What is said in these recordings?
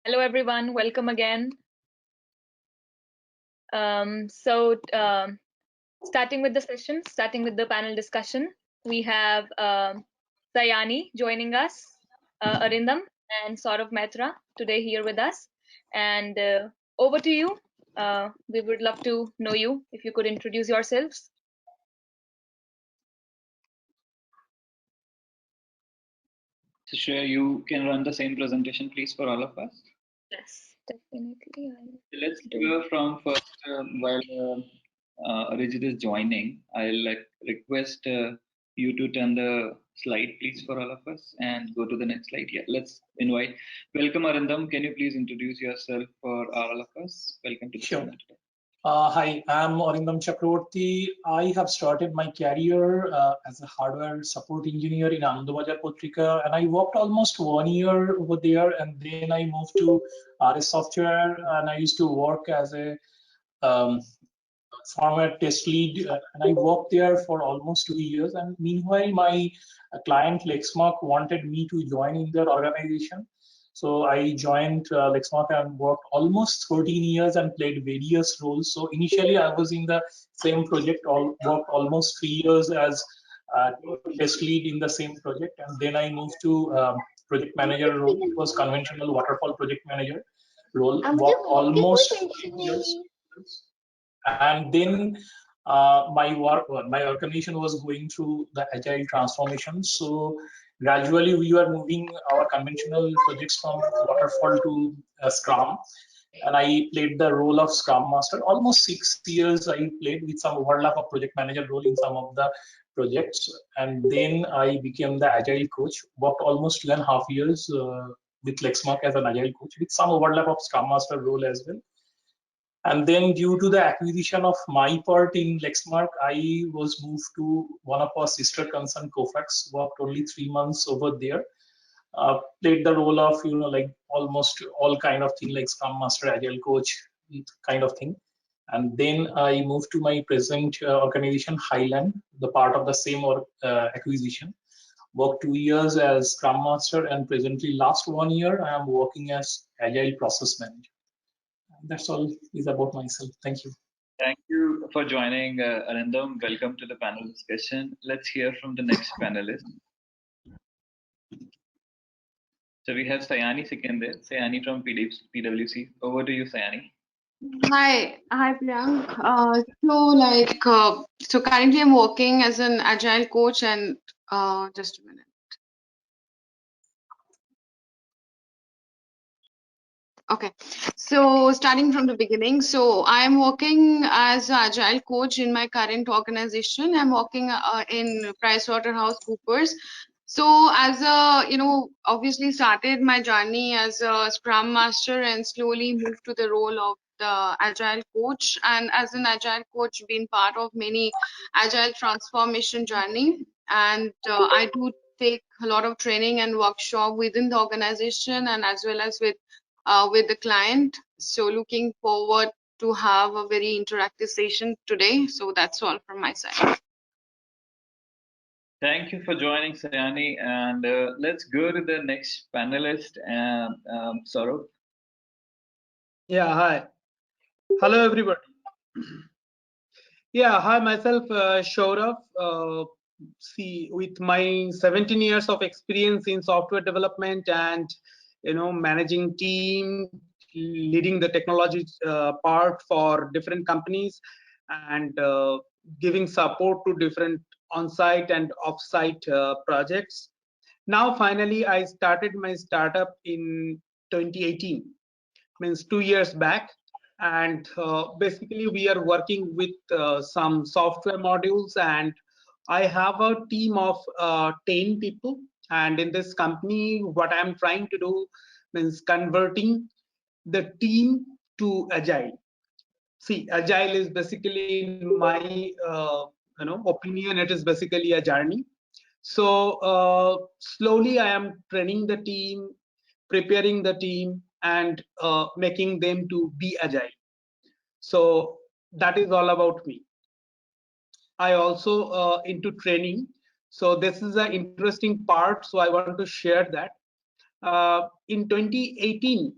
Hello, everyone. Welcome again. Starting with the session, starting with the panel discussion, we have Sayani joining us, Arindam and Saurav Mehta today here with us. And over to you. We would love to know you if you could introduce yourselves. So Shreya, you can run the same presentation, please, for all of us. Yes, definitely. Let's hear from first while Arijit is joining. I'll request you to turn the slide, please, for all of us and go to the next slide. Yeah, let's invite. Welcome, Arindam. Can you please introduce yourself for all of us? Welcome to the Sure. seminar today. Hi, I'm Arindam Chakraborty. I have started my career as a hardware support engineer in Anandabazar Patrika, and I worked almost 1 year over there, and then I moved to RS Software, and I used to work as a um, former test lead, and I worked there for almost 2 years. And meanwhile, my client Lexmark wanted me to join in their organization. So I joined Lexmark and worked almost 13 years and played various roles. So initially I was in the same project, worked almost 3 years as test lead in the same project. And then I moved to project manager role. It was conventional waterfall project manager role, worked almost 5 years. And then my organization was going through the agile transformation. So gradually we were moving our conventional projects from waterfall to Scrum, and I played the role of Scrum Master. Almost 6 years I played with some overlap of project manager role in some of the projects, and then I became the agile coach. Worked almost 2.5 years with Lexmark as an agile coach with some overlap of Scrum Master role as well. And then due to the acquisition of my part in Lexmark, I was moved to one of our sister concern, Kofax, worked only 3 months over there. Played the role of, like almost all kind of thing like Scrum Master, Agile Coach kind of thing. And then I moved to my present organization, Highland, the part of the same acquisition. Worked 2 years as Scrum Master, and presently last 1 year, I am working as Agile Process Manager. That's all is about myself. Thank you. Thank you for joining, Arindam. Welcome to the panel discussion. Let's hear from the next panelist. So we have Sayani Sikandar, Sayani from PwC. Over to you, Sayani. Hi, Priyank. So currently I'm working as an agile coach, and just a minute. Okay, so starting from the beginning, so I'm working as an agile coach in my current organization. I'm working in PricewaterhouseCoopers. So as a, obviously started my journey as a Scrum Master and slowly moved to the role of the agile coach. And as an agile coach, been part of many agile transformation journey. And I do take a lot of training and workshop within the organization and as well as with the client. So looking forward to have a very interactive session today. So that's all from my side. Thank you for joining, Sayani. And let's go to the next panelist, Saurav. Yeah, hi. Hello, everybody. Yeah, hi, myself, Saurav. With my 17 years of experience in software development and, managing team, leading the technology part for different companies, and giving support to different on-site and off-site projects. Now, finally, I started my startup in 2018, means 2 years back. And basically, we are working with some software modules, and I have a team of 10 people. And in this company, what I'm trying to do means converting the team to agile. See, agile is basically, in my opinion, it is basically a journey. So slowly I am training the team, preparing the team, and making them to be agile. So that is all about me. I also into training. So this is an interesting part. So I want to share that. In 2018,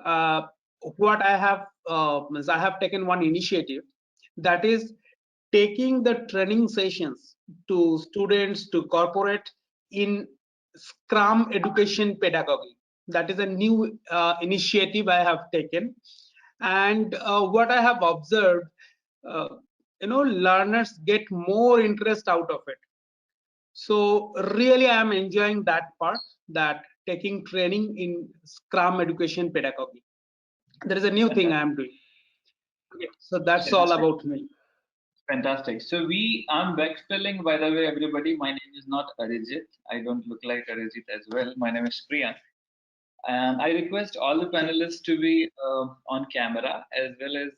what I have I have taken one initiative, that is taking the training sessions to students, to corporate, in Scrum education pedagogy. That is a new initiative I have taken, and what I have observed, learners get more interest out of it. So really, I am enjoying that part, that taking training in Scrum education pedagogy. There is a new thing I am doing. Okay, so that's all about me. Fantastic. So I'm backspelling, by the way, everybody. My name is not Arijit. I don't look like Arijit as well. My name is Priyank. And I request all the panelists to be on camera, as well as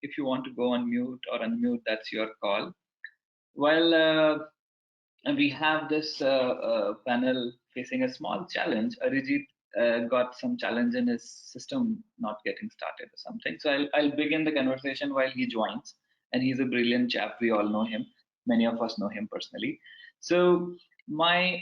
if you want to go on mute or unmute, that's your call. While we have this panel facing a small challenge, Arijit got some challenge in his system not getting started or something. So I'll begin the conversation while he joins. And he's a brilliant chap. We all know him. Many of us know him personally. So my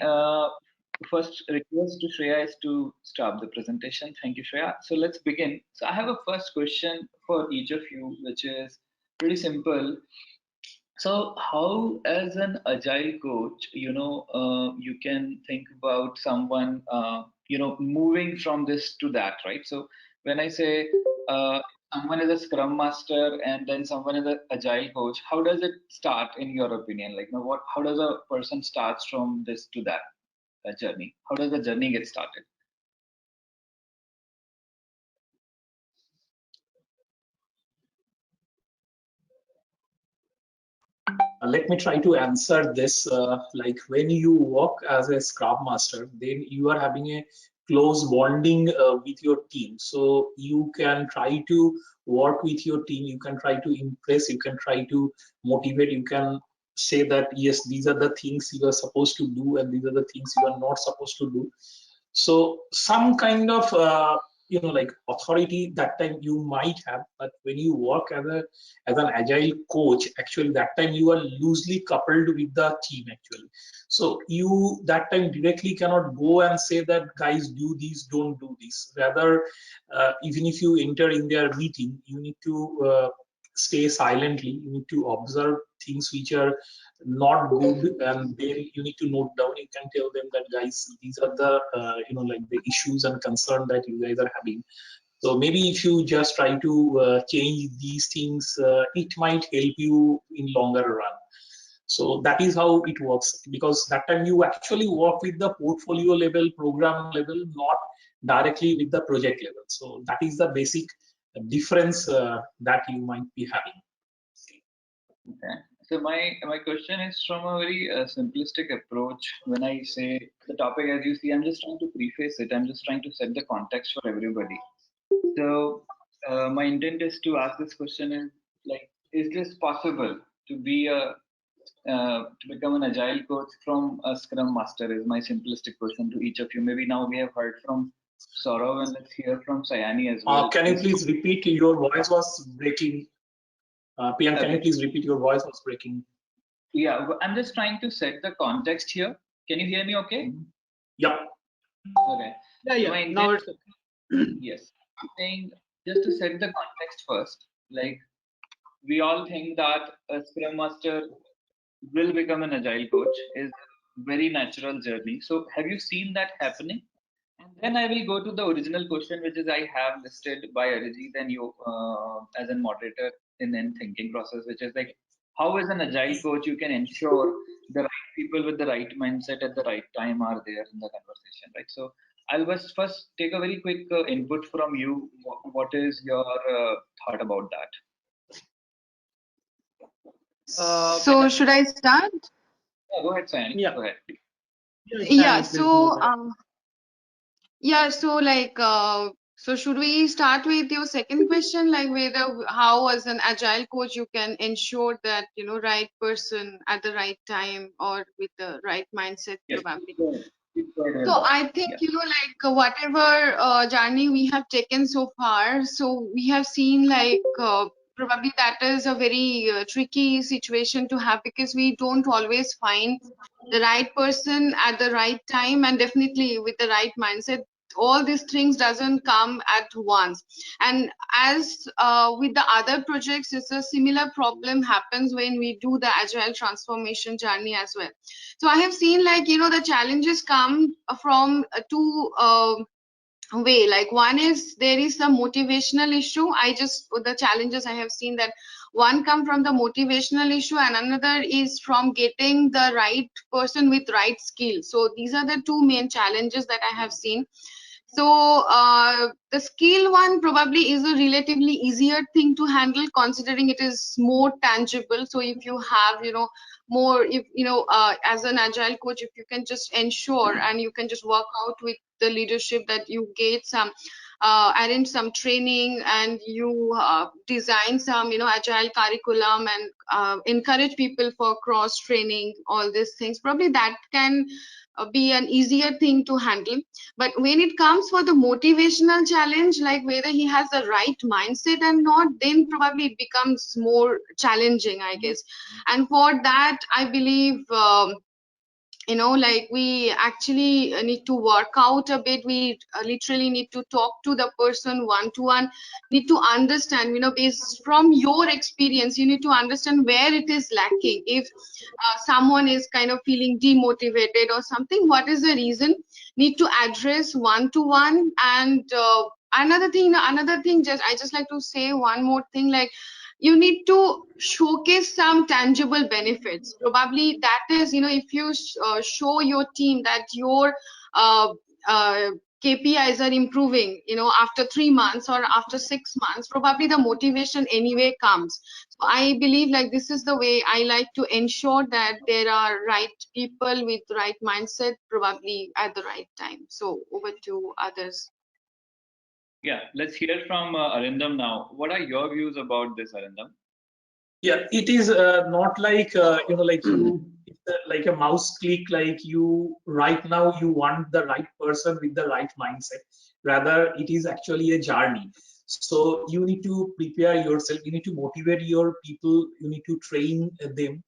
first request to Shreya is to stop the presentation. Thank you, Shreya. So let's begin. So I have a first question for each of you, which is pretty simple. So how, as an agile coach, you can think about someone, moving from this to that, right? So when I say someone is a Scrum Master and then someone is an agile coach, how does it start in your opinion? Like, how does a person starts from this to that journey? How does the journey get started? Let me try to answer this. Like when you work as a Scrum Master, then you are having a close bonding with your team. So you can try to work with your team. You can try to impress. You can try to motivate. You can say that, yes, these are the things you are supposed to do and these are the things you are not supposed to do. So some kind of like authority that time you might have, but when you work as an agile coach, actually that time you are loosely coupled with the team actually. So you that time directly cannot go and say that guys do this, don't do this. Rather, even if you enter in their meeting, you need to stay silently. You need to observe things which are not good, and then you need to note down. You can tell them that, guys, these are the like the issues and concern that you guys are having. So maybe if you just try to change these things, it might help you in longer run. So that is how it works, because that time you actually work with the portfolio level, program level, not directly with the project level. So that is the basic difference that you might be having. Okay. So my question is from a very simplistic approach. When I say the topic, as you see, I'm just trying to preface it. I'm just trying to set the context for everybody. So my intent is to ask this question: is this possible to be to become an agile coach from a Scrum Master? Is my simplistic question to each of you. Maybe now we have heard from Saurav, and let's hear from Sayani as well. Can you please repeat? Your voice was breaking. Priyank, can you please repeat? Your voice was breaking. Yeah, I'm just trying to set the context here. Can you hear me okay? Yep. Okay. Yeah. Now it's okay. Yes. I'm saying, just to set the context first, like we all think that a Scrum Master will become an agile coach is a very natural journey. So have you seen that happening? And then I will go to the original question, which is I have listed by Arijit and you as a moderator in thinking process, which is like, how as an agile coach you can ensure the right people with the right mindset at the right time are there in the conversation, right? So I'll first take a very quick input from you. What is your thought about that? So should I start? Yeah, go ahead, Sayani. Yeah. Go ahead. Yeah. So yeah. So like so should we start with your second question, like whether how as an agile coach you can ensure that right person at the right time or with the right mindset, Yes. probably. So I think like whatever journey we have taken so far, so we have seen like probably that is a very tricky situation to have, because we don't always find the right person at the right time, and definitely with the right mindset. all these things doesn't come at once. And as with the other projects, it's a similar problem happens when we do the agile transformation journey as well. So I have seen, like, the challenges come from two way. Like, one is there is some motivational issue. The challenges I have seen, that one come from the motivational issue and another is from getting the right person with right skill. So these are the two main challenges that I have seen. So the skill one probably is a relatively easier thing to handle, considering it is more tangible. So if you have, more, if as an agile coach, if you can just ensure and you can just work out with the leadership that you get some arrange some training, and you design some agile curriculum, and encourage people for cross training, all these things, probably that can be an easier thing to handle. But when it comes for the motivational challenge, like whether he has the right mindset and not, then probably it becomes more challenging, I guess. And for that, I believe like we actually need to work out a bit. We literally need to talk to the person one to one, need to understand, based from your experience, you need to understand where it is lacking. If someone is kind of feeling demotivated or something, what is the reason, need to address one to one. And another thing, just I just like to say one more thing, like, you need to showcase some tangible benefits. Probably that is, if you show your team that your uh, KPIs are improving, after 3 months or after 6 months, probably the motivation anyway comes. So I believe, like, this is the way I like to ensure that there are right people with right mindset, probably at the right time. So over to others. Yeah, let's hear from Arindam now. What are your views about this, Arindam? Yeah, it is not like like it's like a mouse click. Like, you right now you want the right person with the right mindset. Rather, it is actually a journey. So you need to prepare yourself. You need to motivate your people. You need to train them.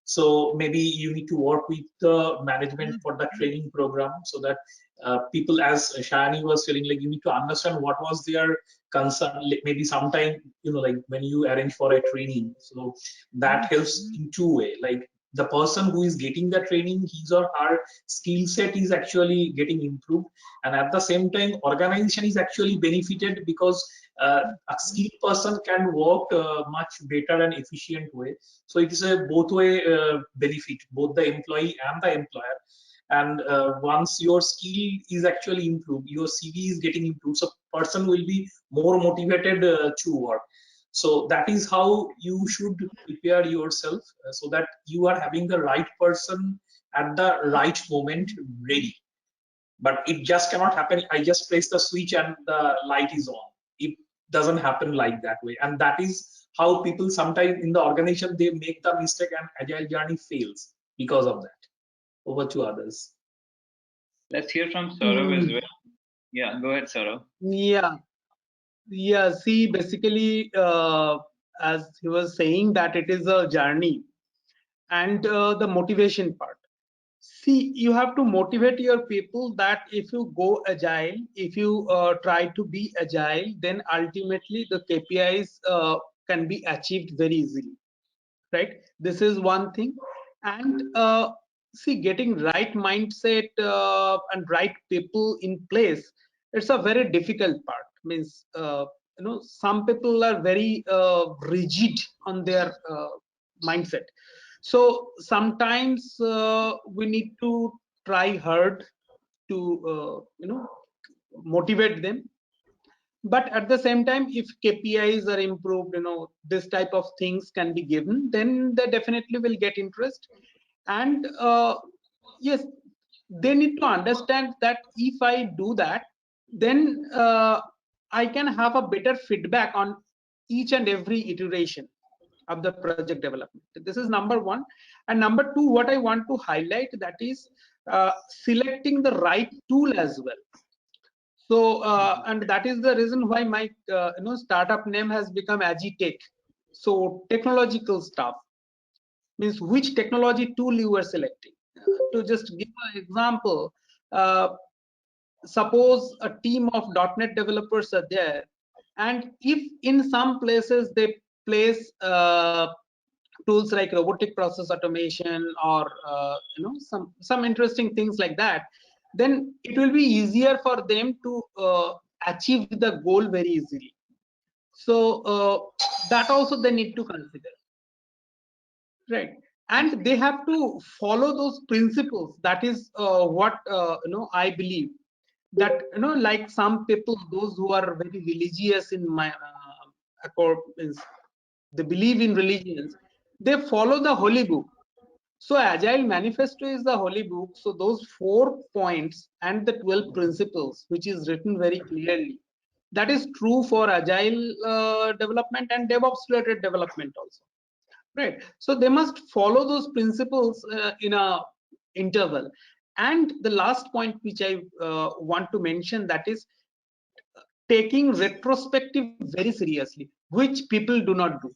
So maybe you need to work with the management for the training program, so that people, as Shani was feeling, like, you need to understand what was their concern. Like, maybe sometime, like when you arrange for a training, so that helps in two way. Like, the person who is getting the training, his or her skill set is actually getting improved, and at the same time organization is actually benefited, because a skilled person can work much better and efficient way. So it is a both way benefit, both the employee and the employer. And once your skill is actually improved, your CV is getting improved, so person will be more motivated to work. So that is how you should prepare yourself, so that you are having the right person at the right moment ready. But it just cannot happen, I just press the switch and the light is on. It doesn't happen like that way. And that is how people sometimes in the organization, they make the mistake and agile journey fails because of that. Over to others. Let's hear from Saurav as well. Yeah, go ahead, Saurav. Yeah, see, basically, as he was saying, that it is a journey, and the motivation part. See, you have to motivate your people that if you go agile, if you try to be agile, then ultimately the KPIs can be achieved very easily, right? This is one thing. And see, getting right mindset and right people in place, it's a very difficult part. Means, some people are very rigid on their mindset. So sometimes we need to try hard to motivate them. But at the same time, if KPIs are improved, this type of things can be given, then they definitely will get interest. And yes, they need to understand that if I do that, then I can have a better feedback on each and every iteration of the project development. This is number one. And number two, what I want to highlight, that is selecting the right tool as well. So and that is the reason why my startup name has become Agitech. So technological stuff means which technology tool you are selecting. To just give an example, suppose a team of .NET developers are there, and if in some places they place tools like robotic process automation or some interesting things like that, then it will be easier for them to achieve the goal very easily. So that also they need to consider, right? And they have to follow those principles. That is what I believe, that like some people, those who are very religious in my they believe in religions, they follow the holy book. So Agile Manifesto is the holy book. So those 4 points and the 12 principles, which is written very clearly, that is true for Agile development and DevOps related development also, right? So they must follow those principles in a interval. And the last point which I want to mention, that is taking retrospective very seriously, which people do not do.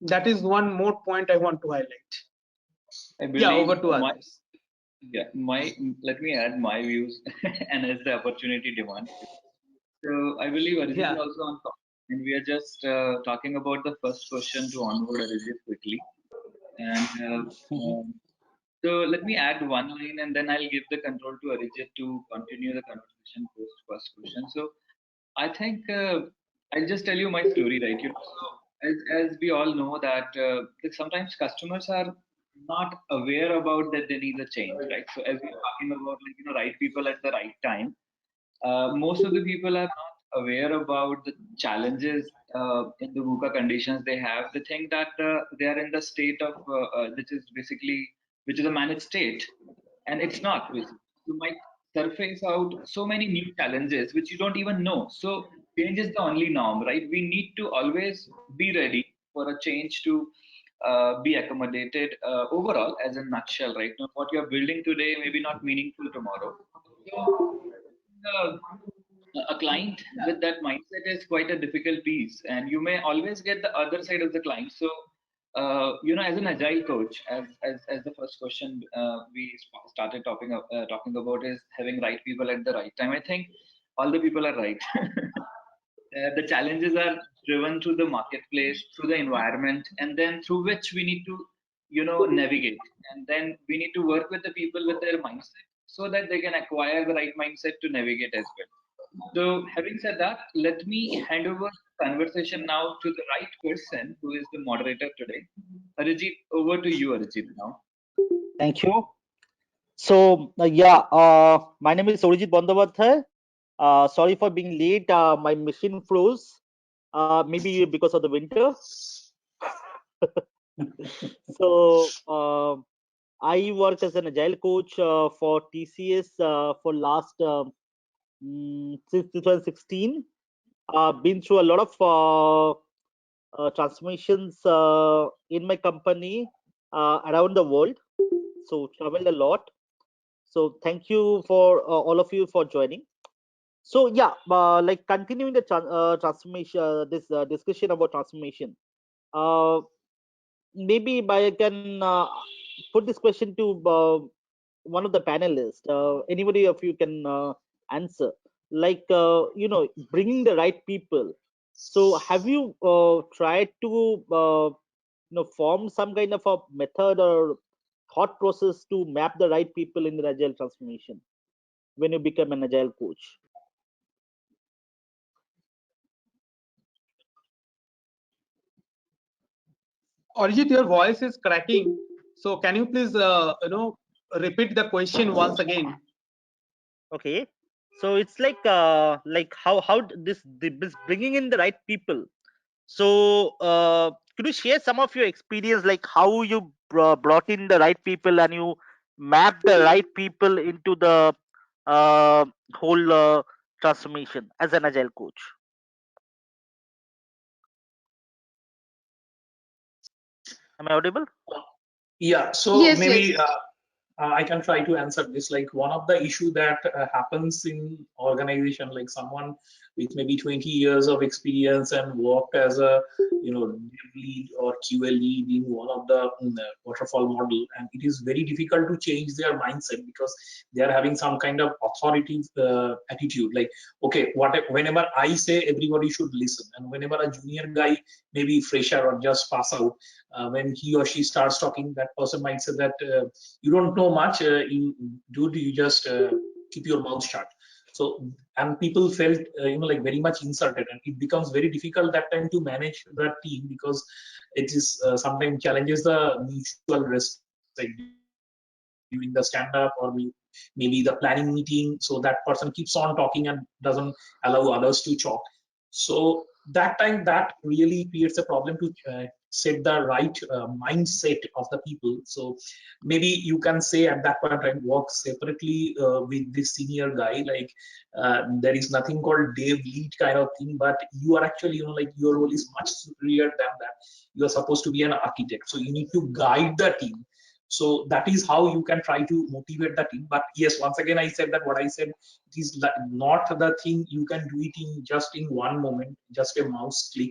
That is one more point I want to highlight. Yeah, over to others. Yeah, let me add my views and as the opportunity demands. So I believe Arijit is also on top, and we are just talking about the first question to onboard Arijit quickly. And so let me add one line, and then I'll give the control to Arijit to continue the conversation post first question. So I think I'll just tell you my story, right? So as we all know that sometimes customers are not aware about that they need a change, right? So as we're talking about right people at the right time, most of the people are not aware about the challenges in the VUCA conditions they have. They think that they are in the state of which is a managed state, and it's not. You might surface out so many new challenges which you don't even know. So change is the only norm, right? We need to always be ready for a change to be accommodated overall as a nutshell, right? Now, what you're building today may be not meaningful tomorrow. So, a client with that mindset is quite a difficult piece, and you may always get the other side of the client. So as an agile coach, as the first question we started talking about is having right people at the right time. I think all the people are right. The challenges are driven through the marketplace, through the environment, and then through which we need to navigate, and then we need to work with the people with their mindset so that they can acquire the right mindset to navigate as well. So having said that, let me hand over the conversation now to the right person who is the moderator today. Arijit, over to you, Arijit, now. Thank you. So, my name is Arijit Bandyopadhyay. Sorry for being late. My machine froze, maybe because of the winter. So, I work as an agile coach for TCS for last since 2016. Been through a lot of transformations in my company around the world. So traveled a lot. So thank you for all of you for joining. So yeah, like continuing the transformation, this discussion about transformation. Maybe I can put this question to one of the panelists. Anybody of you can answer. Like bringing the right people. So have you tried to form some kind of a method or thought process to map the right people in the agile transformation when you become an agile coach? Arijit, your voice is cracking. So can you please, repeat the question once again? Okay. So it's like how this bringing in the right people. So could you share some of your experience, like how you brought in the right people and you mapped the right people into the whole transformation as an agile coach? Am I audible? Yeah, so Yes, maybe yes. I can try to answer this. Like one of the issue that happens in organization, like someone with maybe 20 years of experience and worked as a dev lead or QA lead in one of the waterfall model, and it is very difficult to change their mindset because they are having some kind of authoritative attitude, like, okay, whenever I say, everybody should listen, and whenever a junior guy, maybe fresher or just pass out, when he or she starts talking, that person might say that you don't know much, dude, you just keep your mouth shut. So, and people felt like very much insulted, and it becomes very difficult that time to manage that team because it is sometimes challenges the mutual respect during the stand up or maybe the planning meeting. So that person keeps on talking and doesn't allow others to talk. So that time, that really creates a problem to set the right mindset of the people. So maybe you can say at that point, right, work separately with this senior guy, like there is nothing called dev lead kind of thing, but you are actually, like your role is much superior than that. You are supposed to be an architect, so you need to guide the team. So that is how you can try to motivate the team. But yes, once again, I said that what I said, it is not the thing you can do it in just in one moment, just a mouse click.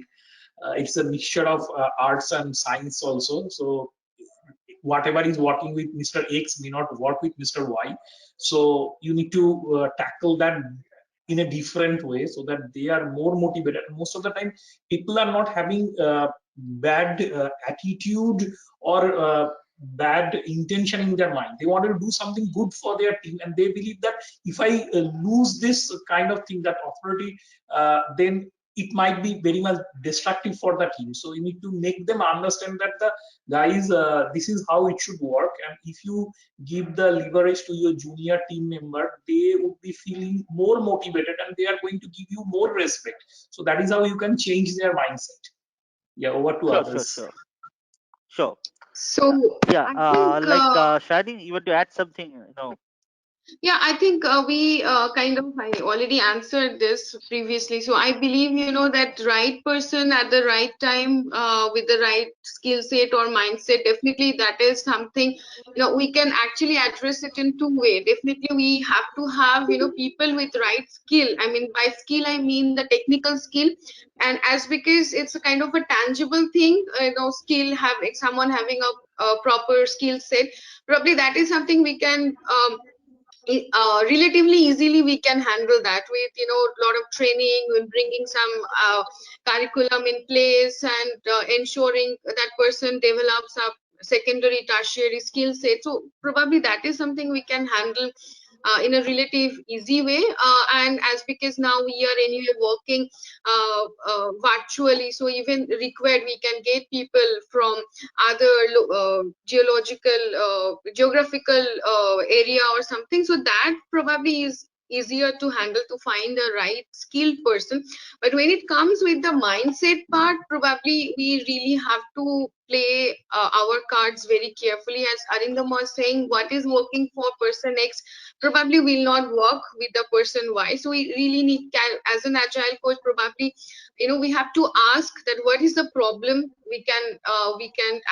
It's a mixture of arts and science also. So whatever is working with Mr. X may not work with Mr. Y. So you need to tackle that in a different way so that they are more motivated. Most of the time, people are not having bad attitude or bad intention in their mind. They want to do something good for their team, and they believe that if I lose this kind of thing, that authority, then it might be very much destructive for the team. So you need to make them understand that the guys, this is how it should work, and if you give the leverage to your junior team member, they would be feeling more motivated and they are going to give you more respect. So that is how you can change their mindset. Yeah, over to others. Sure. So Yeah, I think Shani, you want to add something? yeah, I think we I already answered this previously. So I believe, that right person at the right time with the right skill set or mindset, definitely that is something, we can actually address it in two ways. Definitely we have to have, people with right skill. I mean, by skill, I mean the technical skill. And as because it's a kind of a tangible thing, skill, someone having a proper skill set, probably that is something we can relatively easily we can handle that with a lot of training, with bringing some curriculum in place, and ensuring that person develops a secondary tertiary skill set. So probably that is something we can handle in a relative easy way, and as because now we are anyway working virtually, so even required we can get people from other geographical area or something, so that probably is easier to handle to find the right skilled person. But when it comes with the mindset part, probably we really have to play our cards very carefully. As Arindam was saying, what is working for person X probably will not work with the person Y. So we really need, as an agile coach, probably we have to ask that what is the problem. We can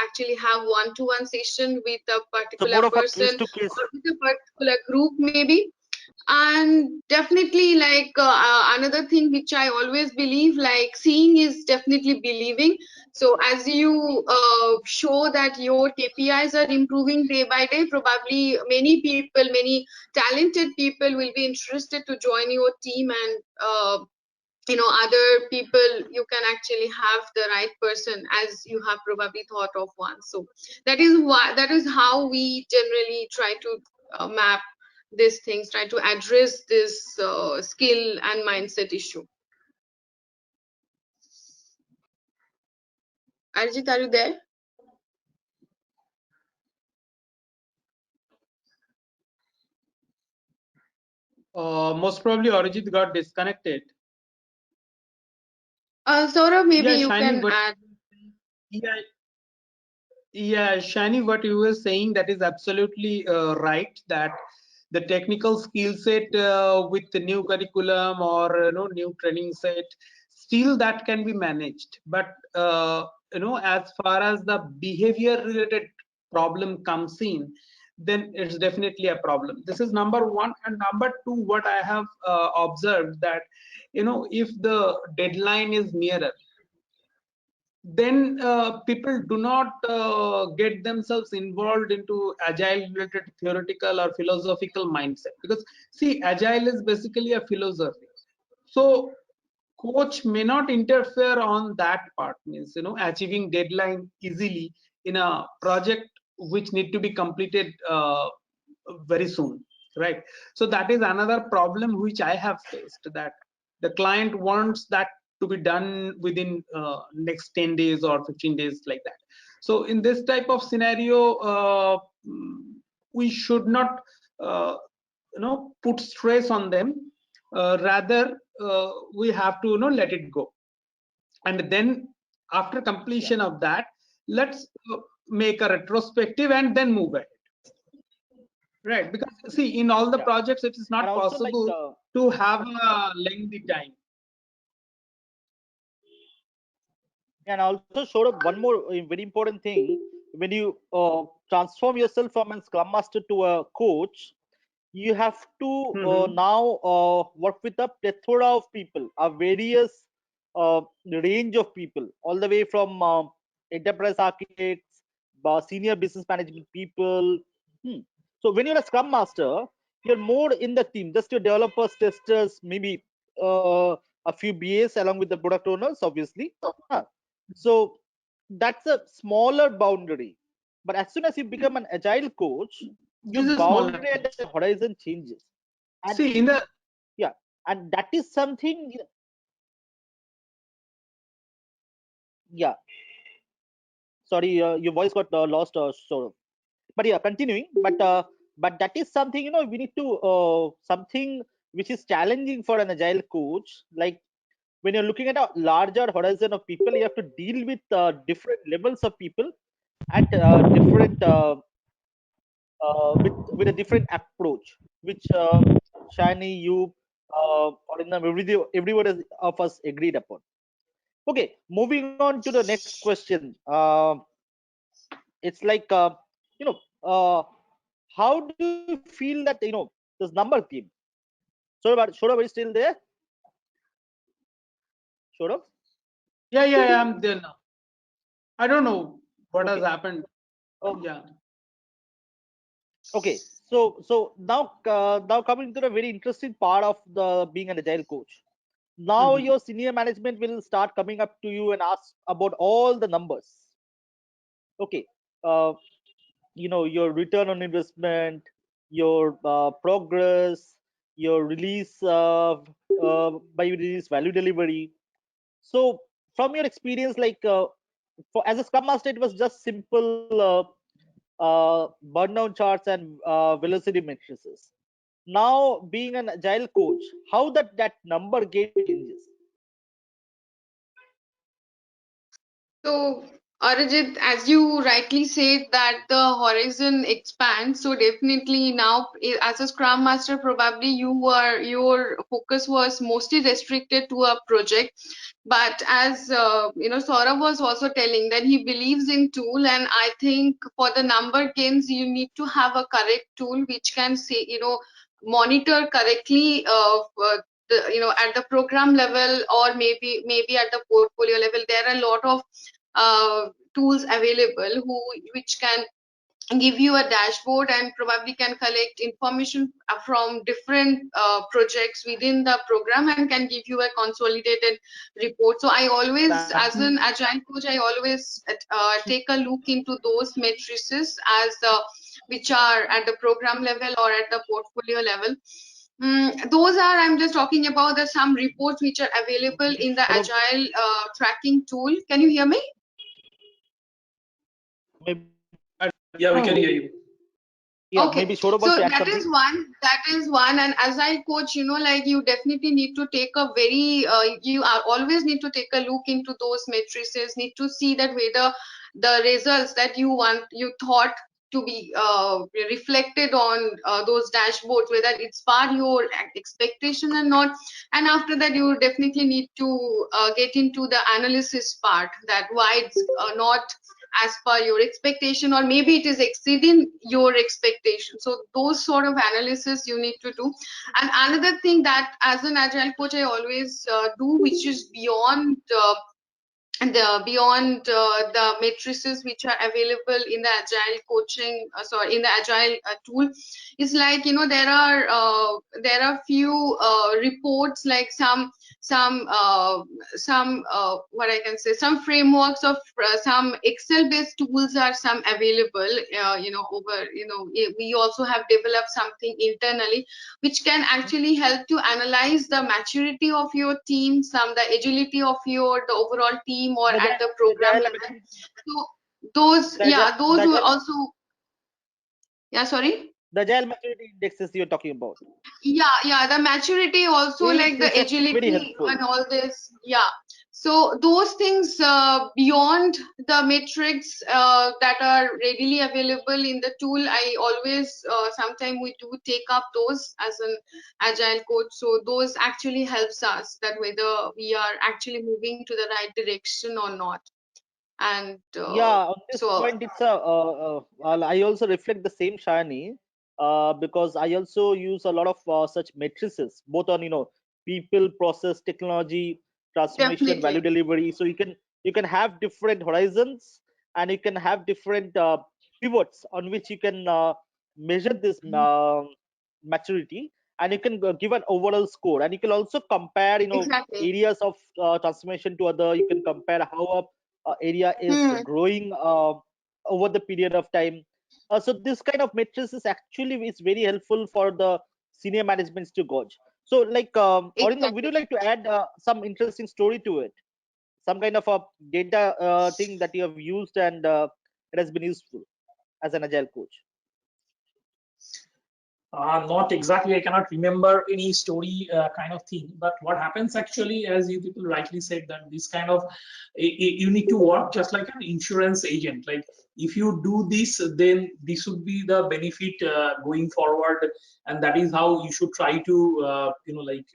actually have one-to-one session with a So particular more of a person case to case. or with a particular group maybe. And definitely, like another thing which I always believe, like seeing is definitely believing. So as you show that your KPIs are improving day by day, probably many people, many talented people will be interested to join your team, and other people, you can actually have the right person as you have probably thought of one. So that is how we generally try to map these things, try to address this skill and mindset issue. Arjit, are you there? Most probably Arijit got disconnected. Saurabh, maybe Yeah, you Shani, can add. Yeah, Shani, what you were saying, that is absolutely right, that the technical skill set with the new curriculum or new training set, still that can be managed. But as far as the behavior related problem comes in, then it's definitely a problem. This is number one. And number two, what I have observed that, if the deadline is nearer, then people do not get themselves involved into agile related theoretical or philosophical mindset, because see, agile is basically a philosophy. So coach may not interfere on that part, means achieving deadline easily in a project which need to be completed very soon, right? So that is another problem which I have faced, that the client wants that to be done within next 10 days or 15 days, like that. So in this type of scenario, we should not put stress on them. Rather, we have to let it go, and then after completion of that, let's make a retrospective and then move ahead, right? Because see, in all the projects it is not possible to have a lengthy time. And also showed up one more very important thing. When you transform yourself from a scrum master to a coach, you have to now work with a plethora of people, a various range of people, all the way from enterprise architects, senior business management people. So when you're a scrum master, you're more in the team, just your developers, testers, maybe a few BAs along with the product owners, obviously. So that's a smaller boundary. But as soon as you become an agile coach, your boundary and the horizon changes. And see, in the and that is something. Sorry, your voice got lost, sort of. But continuing. But that is something, we need to something which is challenging for an agile coach. Like when you're looking at a larger horizon of people, you have to deal with different levels of people at different with a different approach, which Shiny, you, or in everybody of us agreed upon. Okay, moving on to the next question. It's like how do you feel that this number game? Saurabh, is still there? Saurabh? Yeah, I'm there now. I don't know what has happened. Yeah. Okay, so now coming to the very interesting part of the being an agile coach. Now your senior management will start coming up to you and ask about all the numbers. Okay, your return on investment, your progress, your release by release value delivery. So from your experience, like as a scrum master, it was just simple burn down charts and velocity matrices. Now being an agile coach, how that number game changes? So, Arijit, as you rightly said, that the horizon expands. So definitely now, as a Scrum Master, probably your focus was mostly restricted to a project. But as Saurabh was also telling that he believes in tool, and I think for the number games, you need to have a correct tool which can say monitor correctly at the program level, or maybe at the portfolio level. There are a lot of tools available which can give you a dashboard and probably can collect information from different projects within the program and can give you a consolidated report. So I always, as an agile coach, I always take a look into those matrices as which are at the program level or at the portfolio level. Those are, I'm just talking about some reports which are available in the agile tracking tool. Can you hear me? Yeah, we can hear you. Yeah, okay, maybe so that is one, and as I coach, like you definitely need to take a very you are always need to take a look into those matrices, need to see that whether the results that you thought to be reflected on those dashboards, whether it's far your expectation or not. And after that, you definitely need to get into the analysis part, that why it's not as per your expectation, or maybe it is exceeding your expectation. So those sort of analysis you need to do. And another thing that as an agile coach I always do, which is beyond the matrices which are available in the agile coaching, sorry, in the agile tool, is like, you know, there are few reports, like some what I can say, some frameworks of some Excel based tools are some available, we also have developed something internally which can actually help to analyze the maturity of your team, the agility of the overall team, or at the program level. So those, those were also, sorry. The agile maturity indexes you're talking about. Yeah, the maturity also, like the agility and all this. Yeah. So those things beyond the metrics that are readily available in the tool, I always sometimes we do take up those as an agile coach. So those actually helps us that whether we are actually moving to the right direction or not. And On this point, it's I also reflect the same, Shani, because I also use a lot of such matrices, both on people, process, technology, transformation, value delivery. So you can have different horizons, and you can have different pivots on which you can measure this maturity, and you can give an overall score, and you can also compare areas of transformation to other. You can compare how area is growing over the period of time. So this kind of matrix is actually is very helpful for the senior managements to gauge. So like Arindam, would you like to add some interesting story to it, some kind of a data thing that you have used and it has been useful as an agile coach? Not exactly, I cannot remember any story kind of thing, but what happens actually, as you people rightly said, that this kind of, you need to work just like an insurance agent. Like if you do this, then this would be the benefit going forward, and that is how you should try to, like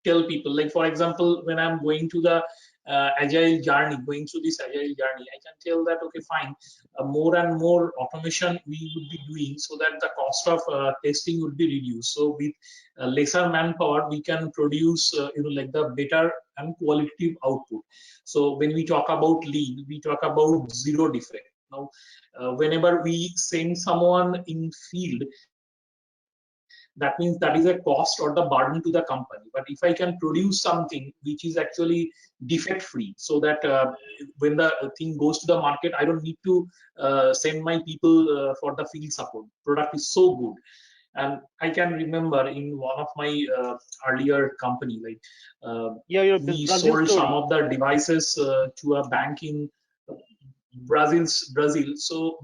tell people. Like for example, when I'm going to the agile journey, going through this agile journey, I can tell that, okay, fine, more and more automation we would be doing, so that the cost of testing would be reduced. So with lesser manpower, we can produce like the better and qualitative output. So when we talk about lean, we talk about zero defect. Now whenever we send someone in field, that means that is a cost or the burden to the company. But if I can produce something which is actually defect free, so that when the thing goes to the market, I don't need to send my people for the field support. Product is so good. And I can remember in one of my earlier company, like we sold some of the devices to a bank in Brazil. So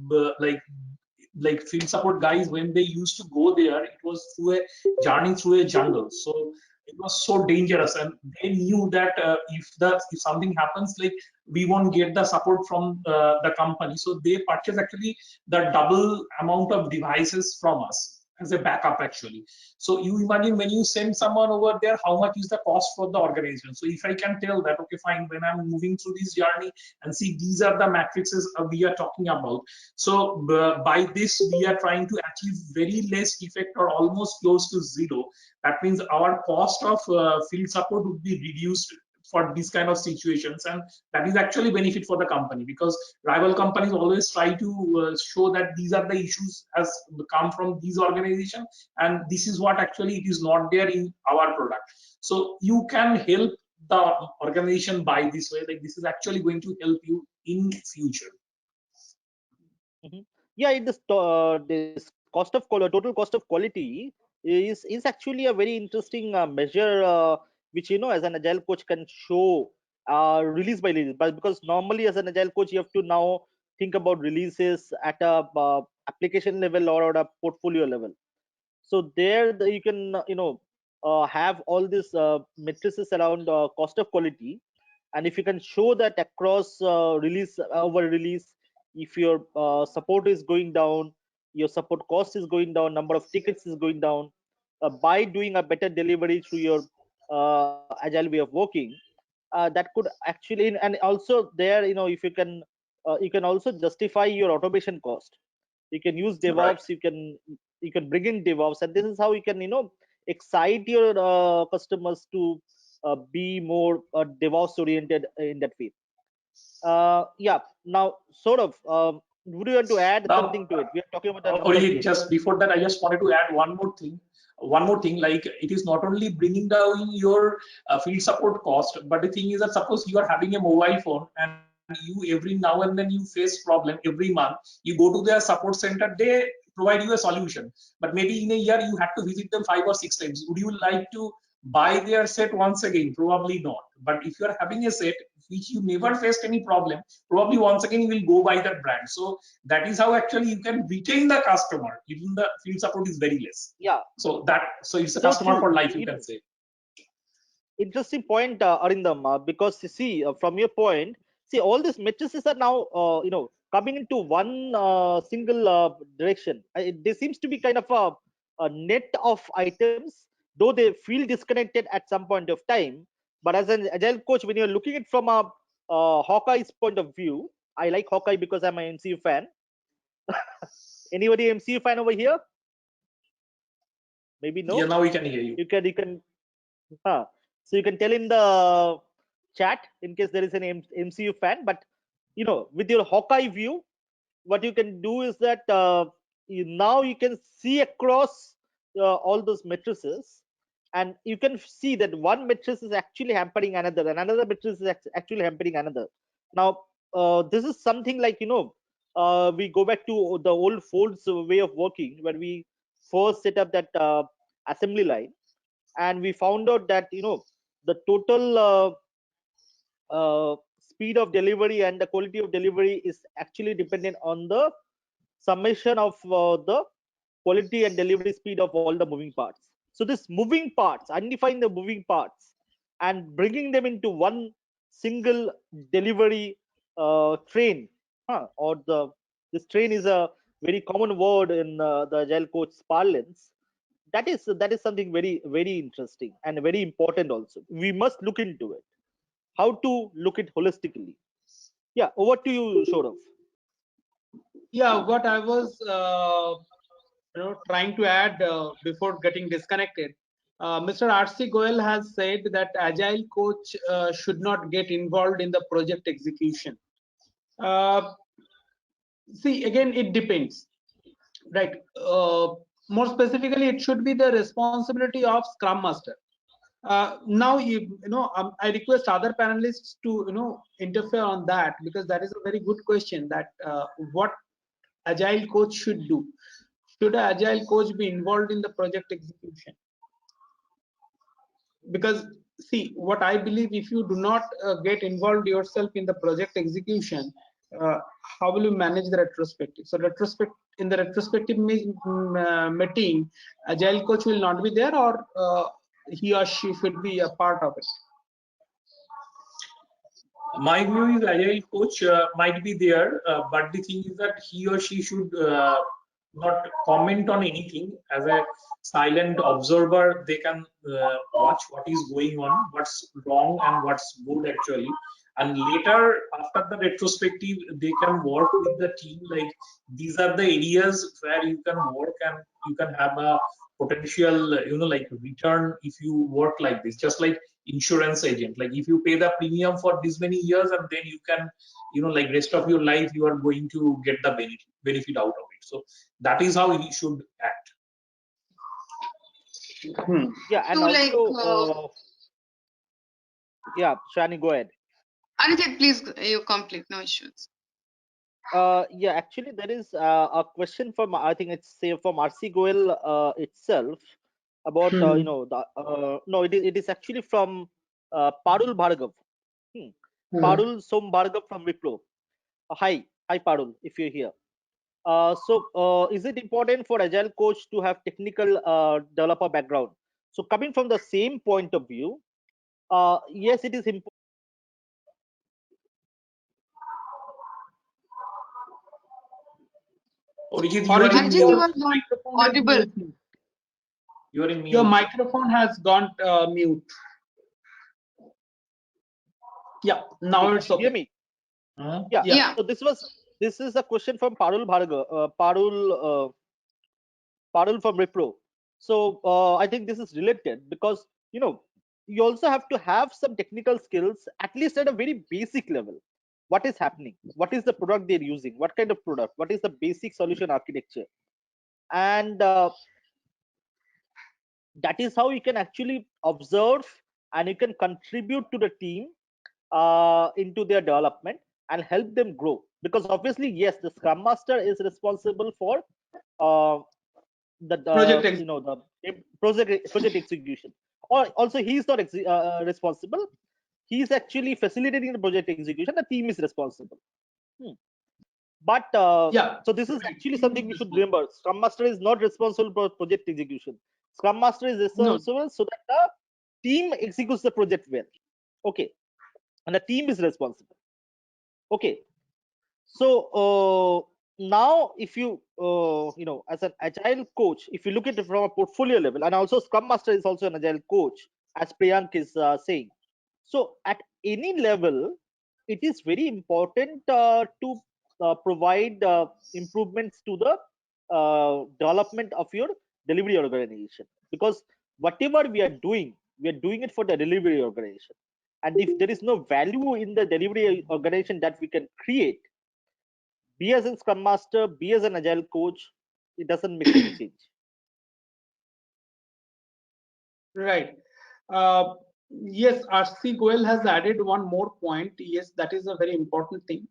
like field support guys, when they used to go there, it was through a journey through a jungle. So it was so dangerous, and they knew that if something happens, like we won't get the support from the company. So they purchase actually the double amount of devices from us as a backup actually. So you imagine when you send someone over there, how much is the cost for the organization. So if I can tell that, okay, fine, when I'm moving through this journey and see these are the matrices we are talking about. So by this, we are trying to achieve very less effect or almost close to zero. That means our cost of field support would be reduced for these kind of situations, and that is actually benefit for the company, because rival companies always try to show that these are the issues as come from these organizations, and this is what actually it is not there in our product. So you can help the organization by this way, like this is actually going to help you in future. Yeah, this cost of total cost of quality is actually a very interesting measure, which as an agile coach can show release by release. But because normally as an agile coach, you have to now think about releases at a application level or at a portfolio level. So there you can have all these matrices around cost of quality, and if you can show that across release over release, if your support is going down, your support cost is going down, number of tickets is going down, by doing a better delivery through your agile way of working, that could actually, and also there if you can you can also justify your automation cost. You can use DevOps. You can bring in DevOps, and this is how you can excite your customers to be more DevOps oriented in that way. Yeah. Now, sort of, would you want to add something to it? We are talking about the numbers here. Just before that, I just wanted to add one more thing. Like it is not only bringing down your field support cost, but the thing is that suppose you are having a mobile phone and you every now and then you face problem every month, you go to their support center, they provide you a solution, but maybe in a year you have to visit them 5 or 6 times. Would you like to buy their set once again? Probably not. But if you are having a set which you never faced any problem, probably once again you will go buy that brand. So that is how actually you can retain the customer, even the field support is very less. Yeah. So it's a So customer true. for life, you can say. Interesting point, Arindam, because you see, from your point, see, all these matrices are now, coming into one single direction. There seems to be kind of a net of items, though they feel disconnected at some point of time. But as an agile coach, when you're looking at it from a Hawkeye's point of view, I like Hawkeye because I'm an MCU fan. Anybody MCU fan over here? Maybe no. Yeah, now we can hear you. You can. So you can tell in the chat in case there is an MCU fan. But with your Hawkeye view, what you can do is that now you can see across all those matrices, and you can see that one matrix is actually hampering another, and another matrix is actually hampering another. Now, this is something like we go back to the old Ford's way of working, where we first set up that assembly line, and we found out that the total speed of delivery and the quality of delivery is actually dependent on the summation of the quality and delivery speed of all the moving parts. So this moving parts, identifying the moving parts and bringing them into one single delivery train, or this train is a very common word in the agile coach parlance. That is something very, very interesting and very important also. We must look into it, how to look it holistically. Yeah, over to you, Saurav. Yeah, what I was trying to add before getting disconnected, Mr. RC Goel has said that agile coach should not get involved in the project execution. See, again, it depends, right? More specifically, it should be the responsibility of Scrum Master. Now, I request other panelists to interfere on that, because that is a very good question. That what agile coach should do. Should an agile coach be involved in the project execution? Because see, what I believe, if you do not get involved yourself in the project execution, how will you manage the retrospective? So in the retrospective meeting, agile coach will not be there, or he or she should be a part of it. My view is agile coach might be there, but the thing is that he or she should not comment on anything. As a silent observer, they can watch what is going on, what's wrong and what's good actually. And later, after the retrospective, they can work with the team. Like, these are the areas where you can work and you can have a potential, like return if you work like this. Just like insurance agent, like if you pay the premium for this many years, and then you can, like rest of your life, you are going to get the benefit out of it. So that is how you should act. Yeah, and So, also, yeah, Shani, go ahead. Aniket, please, you complete, no issues. Yeah, actually, there is a question from, I think it's say from RC Goel itself about no, it is actually from Parul Bhargav. Parul Som Bhargav from Wipro. Hi Parul, if you're here. So is it important for agile coach to have technical developer background? So coming from the same point of view, yes, it is important. Arijit, You are not audible. You are in mute. Your microphone has gone mute. Yeah, now it's okay. Hear me? Yeah. Yeah. So this is a question from Parul Bhargav, Parul from Wipro. So I think this is related because you also have to have some technical skills at least at a very basic level. What is happening? What is the product they're using? What kind of product? What is the basic solution architecture? And that is how you can actually observe and you can contribute to the team into their development and help them grow. Because obviously, yes, the Scrum Master is responsible for the project execution, or also he is not responsible. He is actually facilitating the project execution. The team is responsible. But so this is actually something we should remember. Scrum Master is not responsible for project execution. Scrum Master is responsible so that the team executes the project well. Okay, and the team is responsible. Okay, so now if you as an agile coach, if you look at it from a portfolio level, and also Scrum Master is also an agile coach, as Priyank is saying. So at any level, it is very important to provide improvements to the development of your delivery organization, because whatever we are doing it for the delivery organization. And if there is no value in the delivery organization that we can create, be as a Scrum Master, be as an agile coach, it doesn't make any change. Right. Yes, RC Goel has added one more point. Yes, that is a very important thing.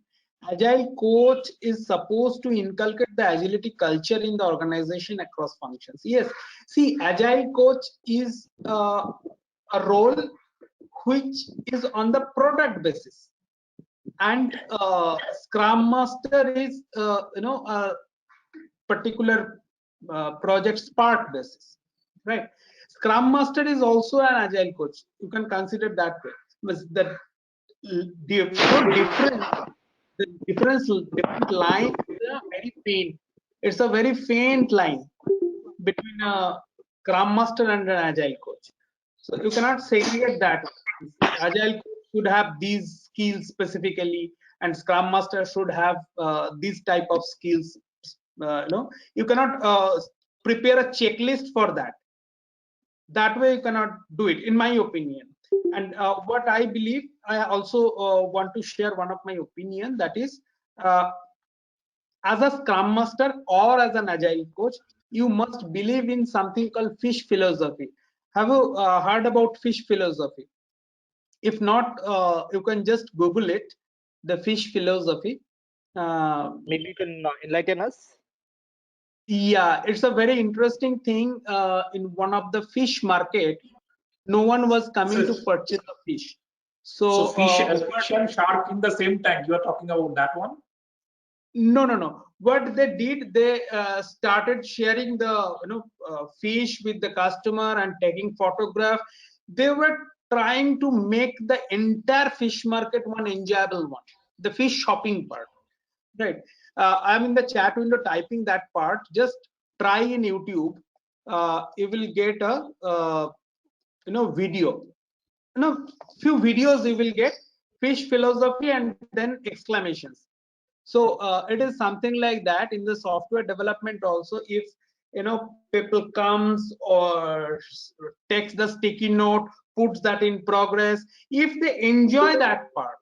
Agile coach is supposed to inculcate the agility culture in the organization across functions. Yes, see, agile coach is a role which is on the product basis, and Scrum Master is a particular project's part basis, right? Scrum Master is also an agile coach. You can consider that way. But the different line is a very faint. It's a very faint line between a Scrum Master and an agile coach. So you cannot segregate that. Agile coach should have these skills specifically, and Scrum Master should have these type of skills. You cannot prepare a checklist for that. That way you cannot do it, in my opinion. And what I believe, I also want to share one of my opinion, that is, as a Scrum Master or as an agile coach, you must believe in something called fish philosophy. Have you heard about fish philosophy? If not, you can just Google it, the fish philosophy. Maybe you can enlighten us. Yeah, it's a very interesting thing. In one of the fish market, no one was coming to purchase a fish. So fish and shark in the same tank. You are talking about that one? No. What they did, they started sharing the fish with the customer and taking photograph. They were trying to make the entire fish market one enjoyable one, the fish shopping part, right? I'm in the chat window typing that part. Just try in YouTube. You will get a video. Few videos you will get fish philosophy and then exclamations. So it is something like that in the software development also. If people comes or takes the sticky note, puts that in progress, if they enjoy that part,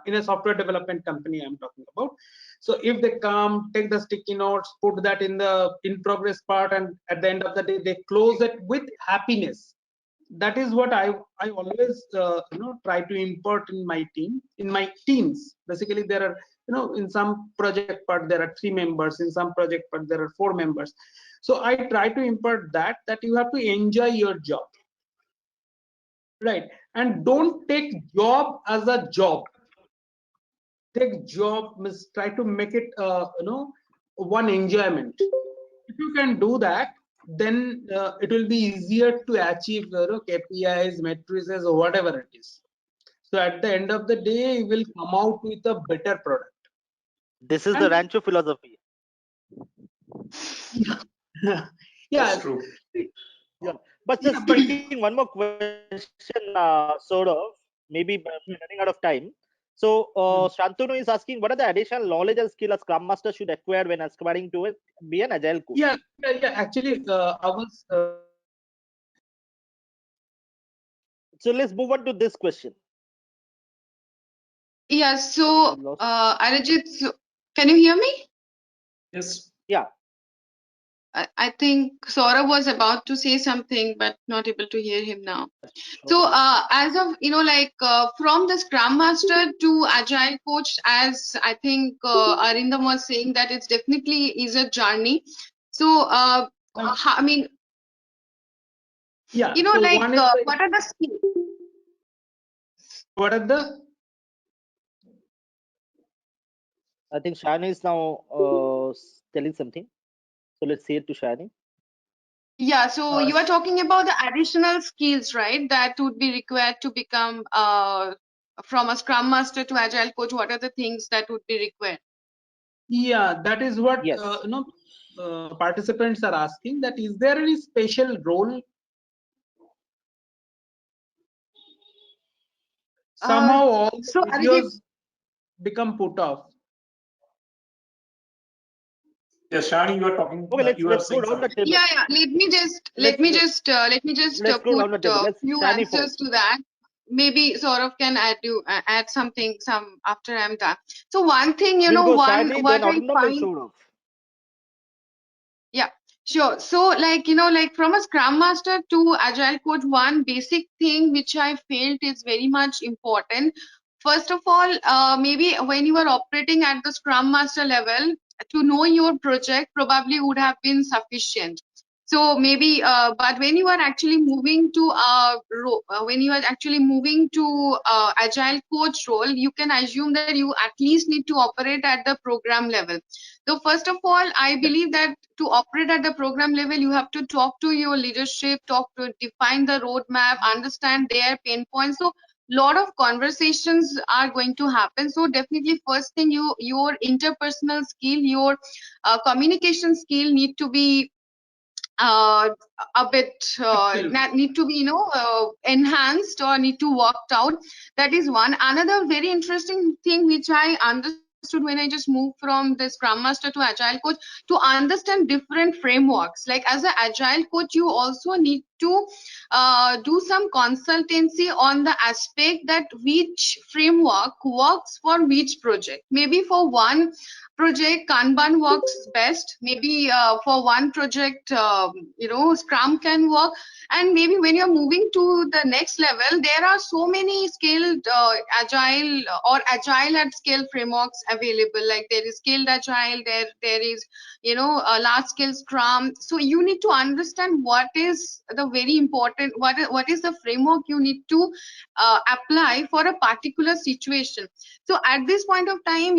in a software development company I'm talking about. So if they come, take the sticky notes, put that in the in progress part, and at the end of the day they close it with happiness. That is what I always try to impart in my teams. Basically, there are in some project part there are 3 members, in some project part there are 4 members. So I try to impart that you have to enjoy your job, right? And don't take job as a job. Take job, try to make it one enjoyment. If you can do that, then it will be easier to achieve KPIs, matrices, or whatever it is. So at the end of the day, you will come out with a better product. This is the Rancho philosophy. Yeah, That's true. Yeah, but just taking one more question, sort of, maybe running out of time. So Shantanu is asking, what are the additional knowledge and skill a Scrum Master should acquire when aspiring to be an Agile coach? Yeah. Actually, I was. So let's move on to this question. Yeah, so Arijit, can you hear me? Yes. Yeah. I think Saurabh was about to say something, but not able to hear him now. Sure. So, as of from the Scrum Master to Agile Coach, as I think Arindam was saying, that it's definitely is a journey. So, I mean, Yeah. you know, So like one is what are the skills? what are the I think Shani is now telling something. So let's say it to Shani. Yeah, so you are talking about the additional skills, right? That would be required to become from a Scrum Master to Agile Coach. What are the things that would be required? Yeah, that is what Yes. Participants are asking. That is there any special role? Somehow all the So Arijit, videos become put off. Yes, Shani, you are talking. Okay, You are let's go saying down the something. table. yeah. Let me just Let's go down the put table. Let's few Shani answers first. to that. Maybe Saurav can add something after I'm done. So one thing, We'll go what Shani, then I Arindam, then find. Saurav. Yeah, sure. So, like from a Scrum Master to Agile Coach, one basic thing which I felt is very much important. First of all, maybe when you are operating at the Scrum Master level, to know your project probably would have been sufficient. So maybe, but when you are actually moving to Agile Coach role, you can assume that you at least need to operate at the program level. So first of all, I believe that to operate at the program level, you have to talk to your leadership, define the roadmap, understand their pain points. So lot of conversations are going to happen. So definitely first thing, your interpersonal skill, your communication skill need to be a bit need to be enhanced or need to worked out. That is one. Another very interesting thing which I understood when I just moved from the Scrum Master to Agile Coach, to understand different frameworks. Like as an Agile Coach, you also need to do some consultancy on the aspect that which framework works for which project. Maybe for one project Kanban works best, maybe for one project Scrum can work, and maybe when you're moving to the next level, there are so many scaled agile or agile at scale frameworks available. Like there is scaled agile, there is a large scale Scrum. So you need to understand what is the very important, what is the framework you need to apply for a particular situation. So at this point of time,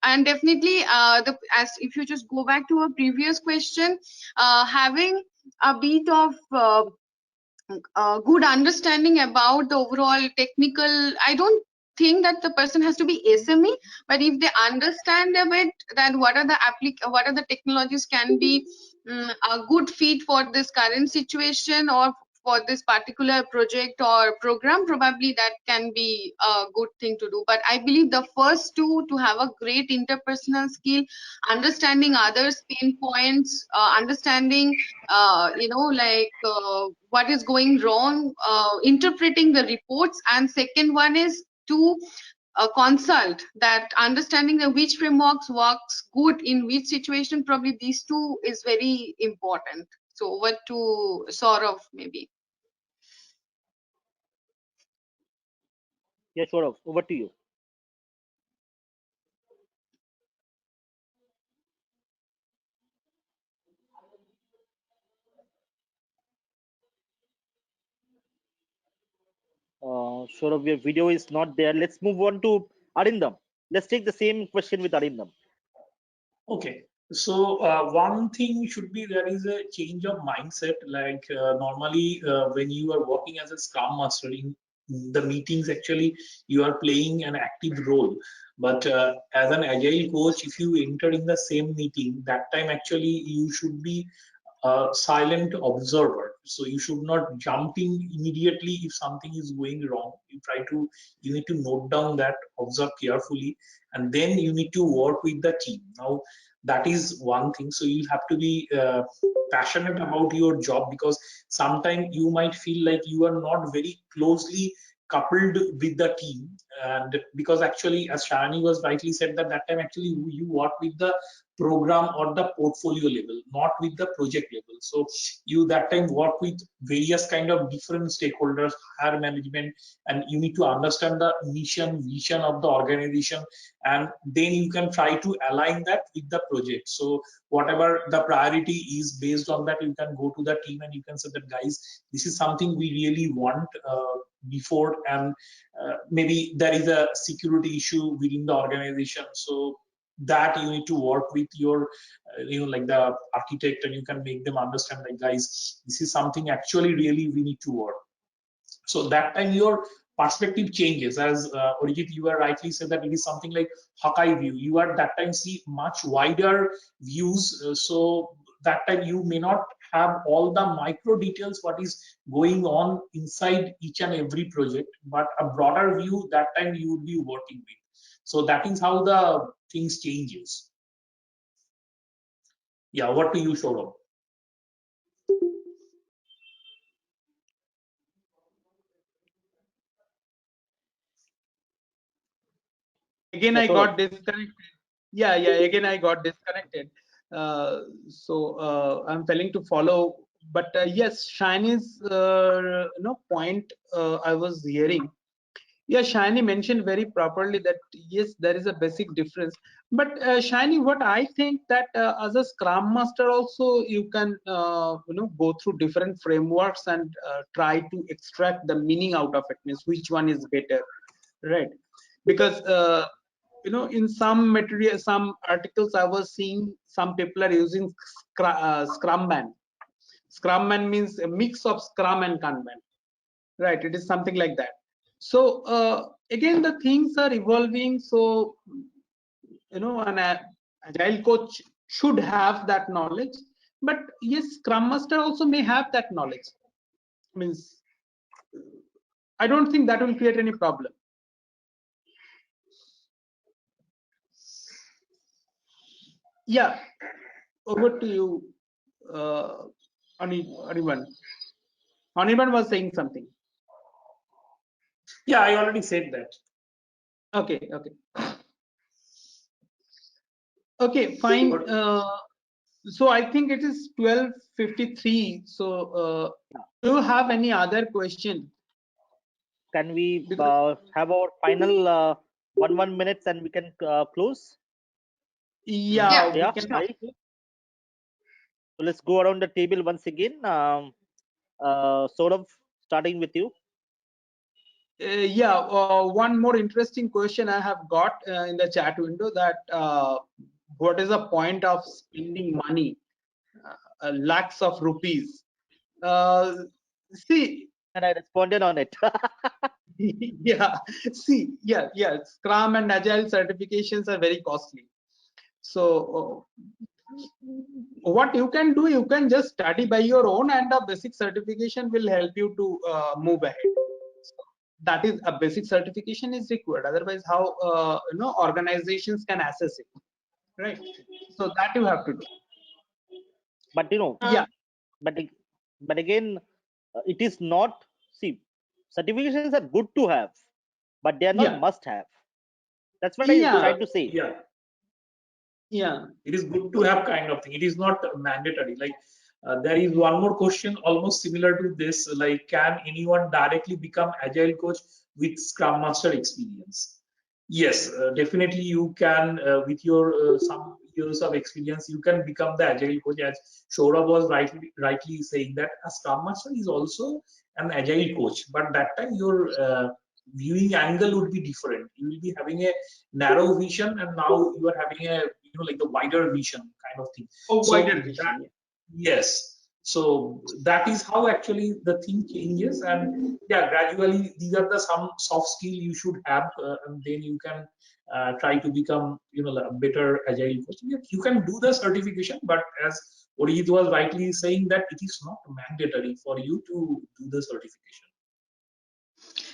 and definitely as if you just go back to a previous question, having a bit of good understanding about the overall technical, I don't think that the person has to be SME, but if they understand a bit that what are the technologies can be a good fit for this current situation or for this particular project or program, probably that can be a good thing to do. But I believe the first two, to have a great interpersonal skill, understanding others pain points, understanding what is going wrong, interpreting the reports, and second one is to consult, that understanding the which frameworks works good in which situation. Probably these two is very important. So over to Saurav maybe. Yeah, Saurav, over to you. Saurav, your video is not there. Let's move on to Arindam. Let's take the same question with Arindam. Okay. So one thing should be there is a change of mindset. Like normally when you are working as a Scrum Master in the meetings, actually you are playing an active role. But as an Agile coach, if you enter in the same meeting, that time actually you should be a silent observer. So you should not jump in immediately if something is going wrong. You need to note down that, observe carefully, and then you need to work with the team. Now, that is one thing. So you have to be passionate about your job, because sometimes you might feel like you are not very closely coupled with the team, and because actually, as Shani was rightly said, that time actually you work with the program or the portfolio level, not with the project level. So you that time work with various kind of different stakeholders, higher management, and you need to understand the mission, vision of the organization, and then you can try to align that with the project. So whatever the priority is, based on that, you can go to the team and you can say that, guys, this is something we really want before, and maybe there is a security issue within the organization. So that you need to work with your like the architect, and you can make them understand, like, guys, this is something actually really we need to work. So that time your perspective changes. As Arijit, you are rightly said that it is something like Hawkeye view. You are that time see much wider views. So that time you may not have all the micro details what is going on inside each and every project, but a broader view that time you would be working with. So that is how the things changes. Yeah, what do you, Saurabh? Again, I got disconnected. Yeah, again, I got disconnected. So I'm failing to follow. But yes, Shiny's point I was hearing. Yeah, Shiny mentioned very properly that yes, there is a basic difference. But Shiny, what I think that as a Scrum Master also, you can go through different frameworks and try to extract the meaning out of it. Means which one is better, right? Because in some material, some articles I was seeing, some people are using Scrumman. Scrumman means a mix of Scrum and Kanban, right? It is something like that. So again, the things are evolving. So an agile coach should have that knowledge, but yes, Scrum Master also may have that knowledge. Means I don't think that will create any problem. Yeah, over to you, Anirban. Anirban was saying something. Yeah, I already said that. Okay, fine. So I think it is 12:53. So do you have any other question? Can we have our final 1 minutes and we can close? Yeah. We can. Right? So let's go around the table once again. Sort of starting with you. One more interesting question I have got in the chat window, that what is the point of spending money, lakhs of rupees? See, and I responded on it. Scrum and Agile certifications are very costly. So what you can do, you can just study by your own, and a basic certification will help you to move ahead. So that is, a basic certification is required. Otherwise, how organizations can assess it, right? So that you have to do. But but again, it is not. See, certifications are good to have, but they are not must have. That's what I tried to say. Yeah, it is good to have kind of thing. It is not mandatory. Like there is one more question almost similar to this, like, can anyone directly become agile coach with Scrum Master experience? Yes, definitely you can. With your some years of experience, you can become the agile coach. As Saurabh was rightly saying, that a Scrum Master is also an agile coach, but that time your viewing angle would be different. You will be having a narrow vision, and now you are having a like the wider vision kind of thing. Wider vision. Yes. So that is how actually the thing changes, and yeah, gradually these are the some soft skill you should have, and then you can try to become a better agile coach. You can do the certification, but as Orijit was rightly saying that it is not mandatory for you to do the certification.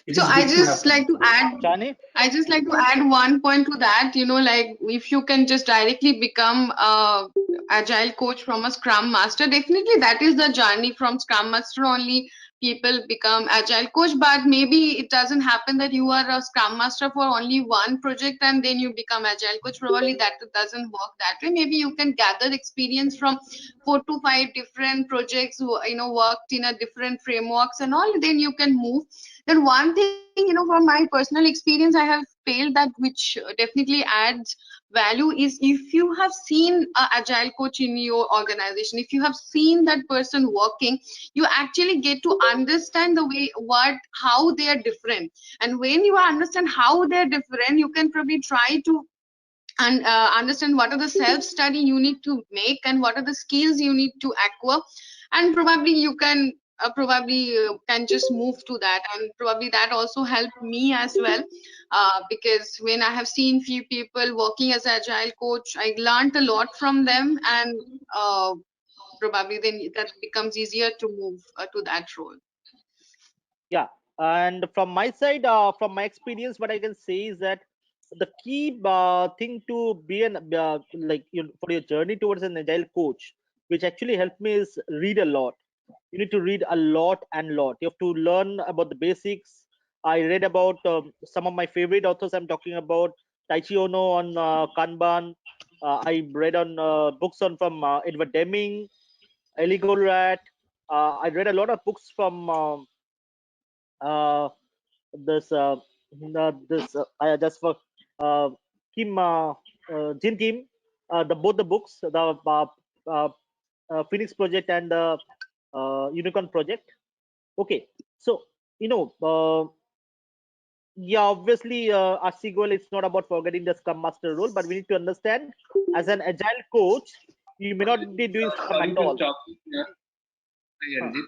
It So is I good to just have like to add, Chani? I just like to add one point to that. You know, like if you can just directly become a agile coach from a Scrum Master, definitely that is the journey. From Scrum Master only people become agile coach, but maybe it doesn't happen that you are a Scrum Master for only one project and then you become agile coach. Probably that doesn't work that way. Maybe you can gather experience from 4 to 5 different projects, you know, worked in a different frameworks and all, then you can move. Then one thing, you know, from my personal experience, I have failed that, which definitely adds value, is if you have seen a agile coach in your organization, if you have seen that person working, you actually get to understand the way how they are different. And when you understand how they're different, you can probably try to and understand what are the self study you need to make and what are the skills you need to acquire, and probably you can can just move to that. And probably that also helped me as well, because when I have seen few people working as agile coach, I learned a lot from them, and probably then that becomes easier to move to that role. Yeah, and from my side, from my experience, what I can say is that the key thing to be an like for your journey towards an agile coach, which actually helped me, is read a lot. You need to read a lot and lot. You have to learn about the basics. I read about some of my favorite authors. I'm talking about Taichi Ono on Kanban. I read on books on from Edward Deming, Eli Goldratt. I read a lot of books from uh, this just for Kim Jin Kim, both the books, the uh, Phoenix Project and the Unicorn Project. Okay, so you know, yeah, obviously, our goal is not about forgetting the Scrum Master role, but we need to understand, as an agile coach, you may not be doing Scrum at Sorry to all. stop you here. Sorry, Arijit.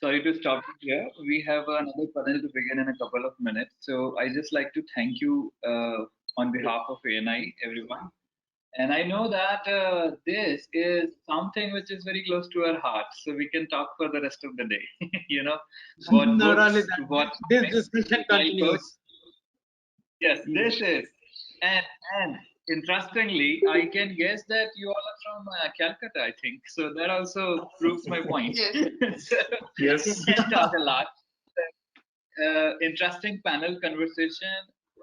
Sorry to stop you here. We have another panel to begin in a couple of minutes. So I just like to thank you on behalf of ANI, everyone. And I know that this is something which is very close to our hearts, so we can talk for the rest of the day. You know, what Not books, only that, what this comics, discussion agile coach. continues. Yes, this is. And interestingly, I can guess that you all are from Calcutta, I think. So that also proves my point. Yes. So Yes. we can talk a lot. Interesting panel conversation,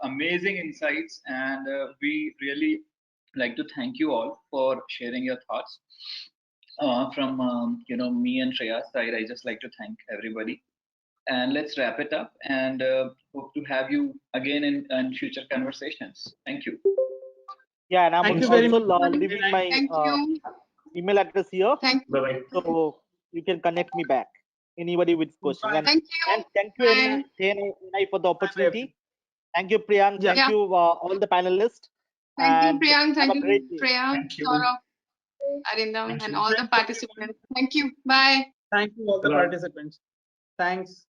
amazing insights, and we really like to thank you all for sharing your thoughts. From me and Shreya's side, I just like to thank everybody. And let's wrap it up, and hope to have you again in future conversations. Thank you. Yeah, and I'm Thank you very also much. leaving my Thank you. email address here, Thank you. Bye-bye. so you can connect me back. Anybody with questions. Bye. And Thank you. thank you, Bye. NI, for the Bye, everyone. opportunity. Thank you, Priyank. Yeah. Thank you, all the panelists. Thank you, And Priyank. have Thank a great you, day. Priyank, Thank you. Saurabh, Arindam, Thank and you. all the Thank you, everyone. participants. Thank you. Bye. Thank you, all the Bye-bye. participants. Thanks.